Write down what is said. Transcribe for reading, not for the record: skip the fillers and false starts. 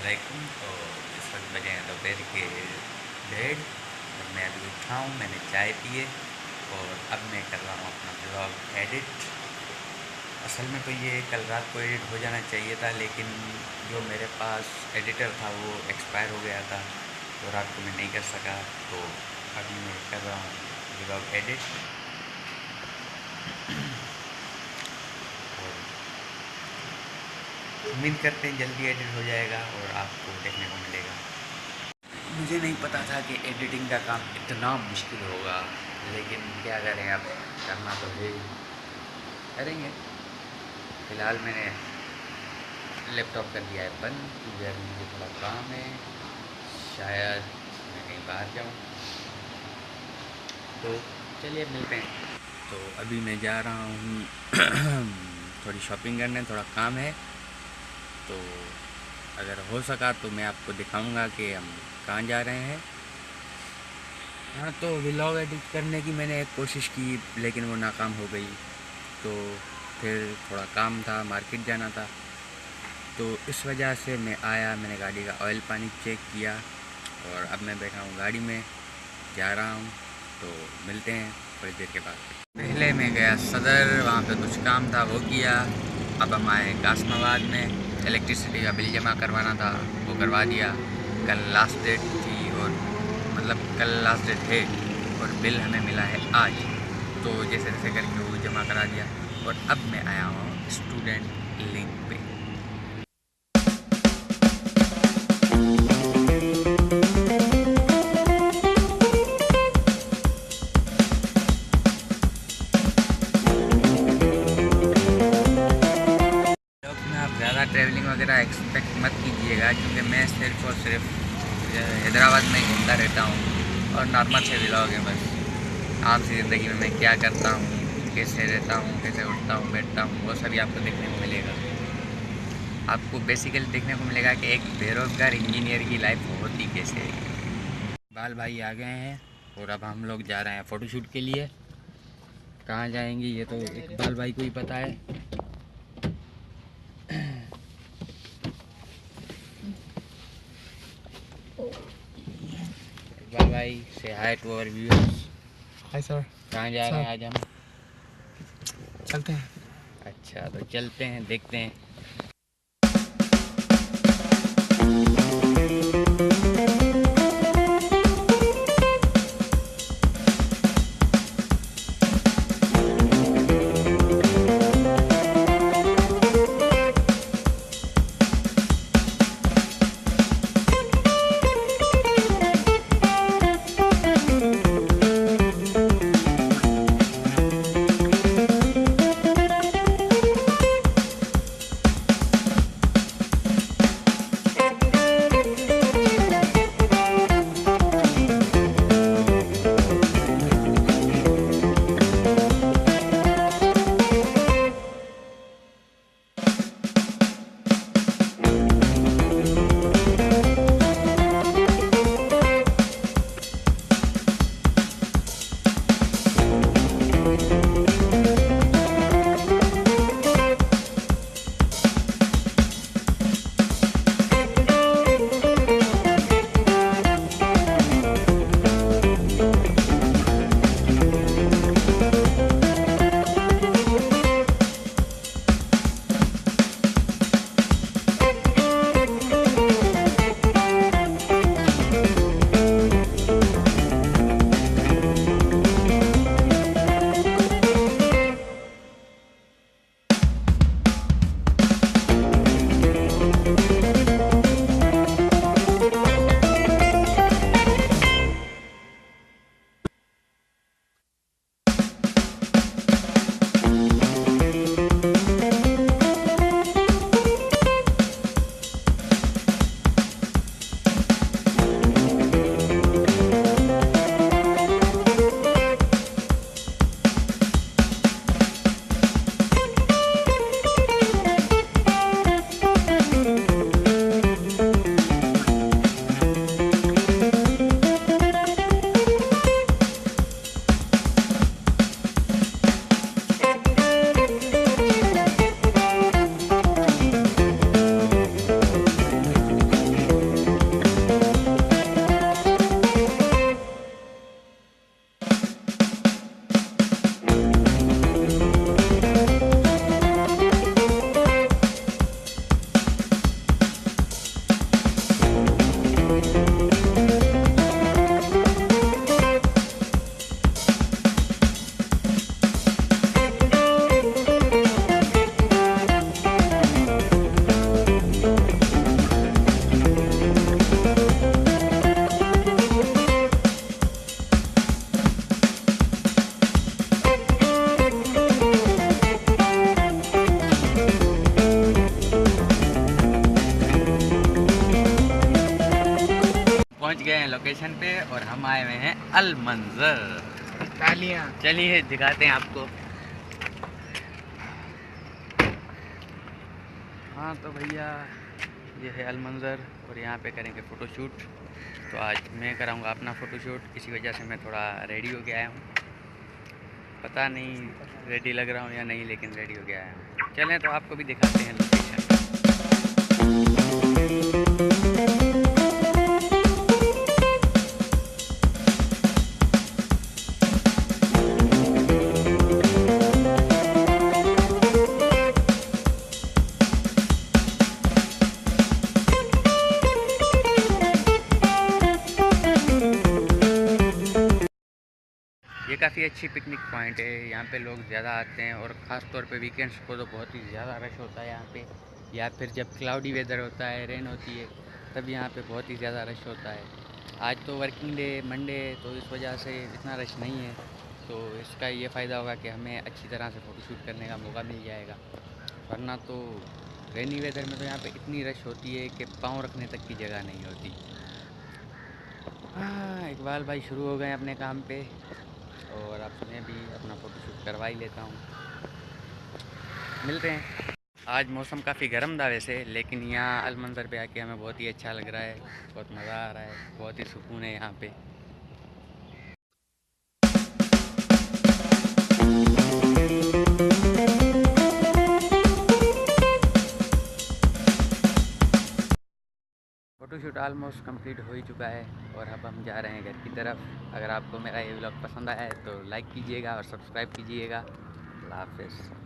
वालेकुम। तो इस वक्त बजे हैं दोपहर के 1:30 और मैं अभी उठा हूँ, मैंने चाय पिए और अब मैं कर रहा हूँ अपना ब्लॉग एडिट। असल में तो ये कल रात को एडिट हो जाना चाहिए था, लेकिन जो मेरे पास एडिटर था वो एक्सपायर हो गया था, तो रात को मैं नहीं कर सका। तो अभी मैं कर रहा हूँ ब्लॉग एडिट और उम्मीद करते हैं जल्दी एडिट हो जाएगा और आपको देखने को मिलेगा। मुझे नहीं पता था कि एडिटिंग का काम इतना मुश्किल होगा, लेकिन क्या करें, अब करना तो है ही, करेंगे। फ़िलहाल मैंने लैपटॉप कर दिया है बंद क्योंकि अभी मुझे थोड़ा काम है, शायद मैं कहीं बाहर जाऊँ। तो चलिए मिलते हैं। तो अभी मैं जा रहा हूँ थोड़ी शॉपिंग करने, थोड़ा काम है। तो अगर हो सका तो मैं आपको दिखाऊंगा कि हम कहाँ जा रहे हैं। हाँ, तो व्लॉग एडिट करने की मैंने एक कोशिश की, लेकिन वो नाकाम हो गई। तो फिर थोड़ा काम था, मार्केट जाना था, तो इस वजह से मैं आया, मैंने गाड़ी का ऑयल पानी चेक किया और अब मैं बैठा हूँ गाड़ी में, जा रहा हूँ। तो मिलते हैं थोड़ी देर के बाद। पहले मैं गया सदर, वहाँ पे कुछ काम था वो किया। अब हम आए गाज़ियाबाद में, इलेक्ट्रिसिटी का बिल जमा करवाना था, वो करवा दिया। कल लास्ट डेट थी और मतलब कल लास्ट डेट है और बिल हमें मिला है आज। तो जैसे तैसे करके वो जमा करा दिया और अब मैं आया हूँ स्टूडेंट लिंक पे। ब्लॉग में आप ज़्यादा ट्रैवलिंग वगैरह एक्सपेक्ट मत कीजिएगा, क्योंकि मैं सिर्फ़ और सिर्फ हैदराबाद में ही घूमता रहता हूँ और नॉर्मल से व्लॉग है बस। आम सी ज़िंदगी में मैं क्या करता हूँ, कैसे रहता हूँ, कैसे उठता हूँ, बैठता हूँ, वो सभी आपको देखने को मिलेगा। आपको बेसिकली देखने को मिलेगा कि एक बेरोज़गार इंजीनियर की लाइफ होती कैसे है। इकबाल भाई आ गए हैं और अब हम लोग जा रहे हैं फ़ोटोशूट के लिए। कहाँ जाएंगे ये तो इकबाल भाई को ही पता है। इकबाल भाई से hi to our viewers. Hi sir. कहाँ जा रहे हैं आज हम? चलते हैं। अच्छा, तो चलते हैं, देखते हैं। पहुंच गए हैं लोकेशन पे और हम आए हुए हैं अल मंजर। तालियां। चलिए दिखाते हैं आपको। हाँ तो भैया ये है अल मंजर और यहाँ पे करेंगे फ़ोटोशूट। तो आज मैं कराऊंगा अपना फ़ोटोशूट, इसी वजह से मैं थोड़ा रेडी हो गया आया हूँ। पता नहीं रेडी लग रहा हूँ या नहीं, लेकिन रेडी हो गया आया हूँ। चलें तो आपको भी दिखाते हैं लोकेशन। ये काफ़ी अच्छी पिकनिक पॉइंट है, यहाँ पे लोग ज़्यादा आते हैं और ख़ास तौर पे वीकेंड्स को तो बहुत ही ज़्यादा रश होता है यहाँ पे। या फिर जब क्लाउडी वेदर होता है, रेन होती है, तब यहाँ पे बहुत ही ज़्यादा रश होता है। आज तो वर्किंग डे मंडे, तो इस वजह से इतना रश नहीं है। तो इसका ये फ़ायदा होगा कि हमें अच्छी तरह से फ़ोटोशूट करने का मौका मिल जाएगा। वरना तो रेनी वेदर में तो यहाँ पे इतनी रश होती है कि पाँव रखने तक की जगह नहीं होती। हाँ, इकबाल भाई शुरू हो गए अपने काम पे और अब मैं भी अपना फ़ोटोशूट करवा ही लेता हूँ। मिलते हैं। आज मौसम काफ़ी गर्म था वैसे, लेकिन यहाँ अल मंज़र पे आके हमें बहुत ही अच्छा लग रहा है, बहुत मज़ा आ रहा है, बहुत ही सुकून है यहाँ पे। फ़ोटोशूट ऑलमोस्ट कंप्लीट हो ही चुका है और अब हम जा रहे हैं घर की तरफ। अगर आपको मेरा ये व्लॉग पसंद आया है तो लाइक कीजिएगा और सब्सक्राइब कीजिएगा। अल्लाह हाफ़िज़।